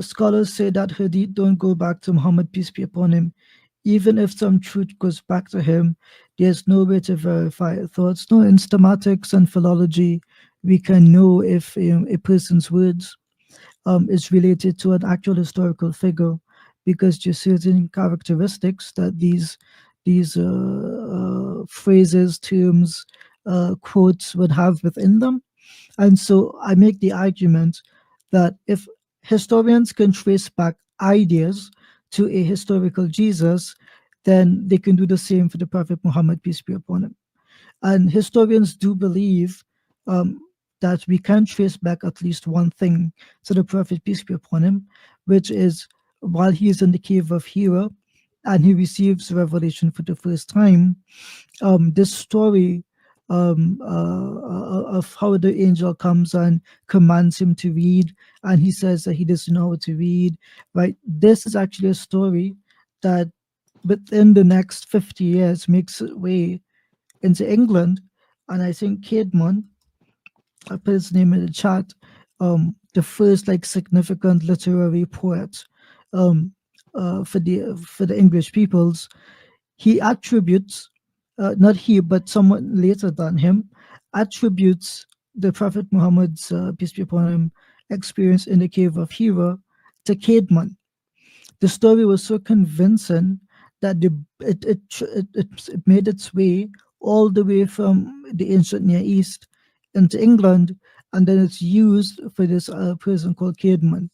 scholars say that hadith don't go back to Muhammad, peace be upon him. Even if some truth goes back to him, there's no way to verify it. Thoughts, no, in stomatics and philology, we can know if a person's words is related to an actual historical figure, because there's certain characteristics that these phrases, terms, quotes would have within them. And so I make the argument that if historians can trace back ideas to a historical Jesus, then they can do the same for the Prophet Muhammad, peace be upon him. And historians do believe um, that we can trace back at least one thing to the Prophet, peace be upon him, which is while he is in the cave of Hira and he receives revelation for the first time, this story of how the angel comes and commands him to read, and he says that he doesn't know how to read, right? This is actually a story that within the next 50 years makes its way into England. And I think Caedmon, I put his name in the chat, the first like significant literary poet for the English peoples, he attributes, not he, but someone later than him, attributes the Prophet Muhammad's, peace be upon him, experience in the cave of Hira to Caedmon. The story was so convincing that it made its way all the way from the ancient Near East into England, and then it's used for this person called Caedmon.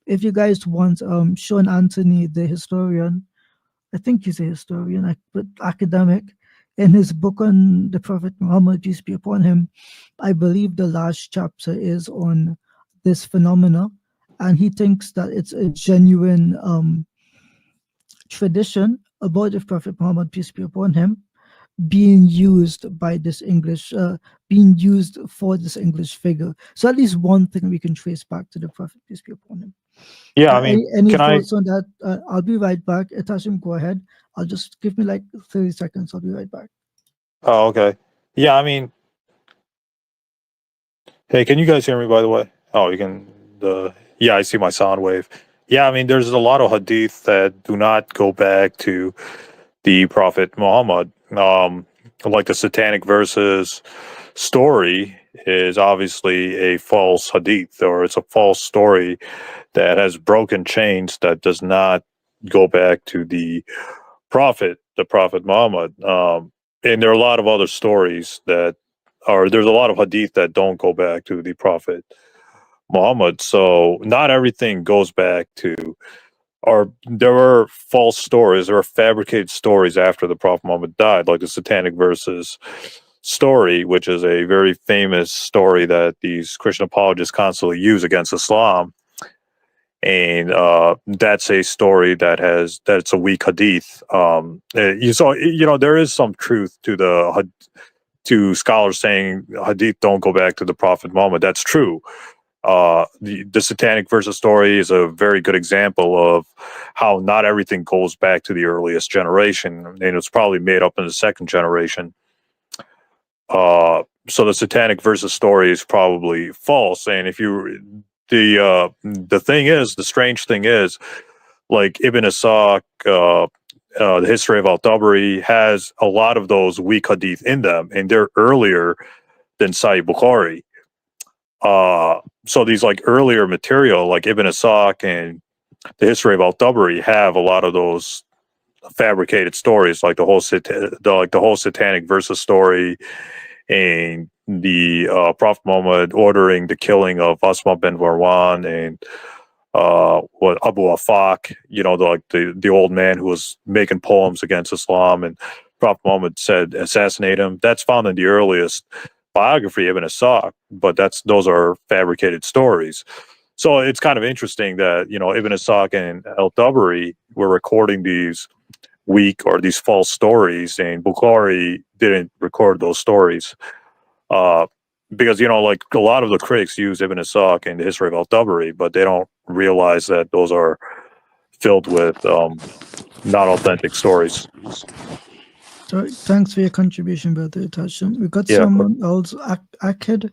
If you guys want, Sean Anthony, the historian, I think he's a historian, but academic, in his book on the Prophet Muhammad, peace be upon him, I believe the last chapter is on this phenomena, and he thinks that it's a genuine tradition about the Prophet Muhammad, peace be upon him, being used by this English, being used for this English figure. So at least one thing we can trace back to the Prophet, peace be upon him. Yeah, I mean, any can I? thoughts on that? I'll be right back. Ehteshaam, go ahead. I'll just give me like 30 seconds. I'll be right back. Oh, okay. Yeah, I mean, hey, can you guys hear me? By the way, oh, you can. Yeah, I see my sound wave. Yeah, I mean, there's a lot of hadith that do not go back to the Prophet Muhammad. Like the satanic verses story is obviously a false hadith, or it's a false story that has broken chains that does not go back to the Prophet Muhammad. And there are a lot of other stories that there's a lot of hadith that don't go back to the Prophet Muhammad. So not everything goes back to, or there were false stories, there were fabricated stories after the Prophet Muhammad died, like the satanic verses story, which is a very famous story that these Christian apologists constantly use against Islam. And that's a story that's a weak hadith. There is some truth to scholars saying hadith don't go back to the Prophet Muhammad. That's true. The satanic verses story is a very good example of how not everything goes back to the earliest generation, and it's probably made up in the second generation. So the satanic verses story is probably false. And if you the strange thing is, like Ibn Ishaq, the history of Al-Tabari has a lot of those weak hadith in them, and they're earlier than Sahih Bukhari. So these like earlier material, like Ibn Ishaq and the history of Al-Tabari, have a lot of those fabricated stories, like the whole satanic verses story, and the Prophet Muhammad ordering the killing of Asma bin Marwan, and Abu Afaq, the old man who was making poems against Islam, and Prophet Muhammad said assassinate him. That's found in the earliest biography of Ibn Ishaq, but those are fabricated stories. So it's kind of interesting that Ibn Ishaq and Al-Tabari were recording these weak or these false stories, and Bukhari didn't record those stories. Because like a lot of the critics use Ibn Ishaq and the history of Al-Tabari, but they don't realize that those are filled with not authentic stories. So thanks for your contribution, brother Ehteshaam. We got Yeah. someone else, Akid.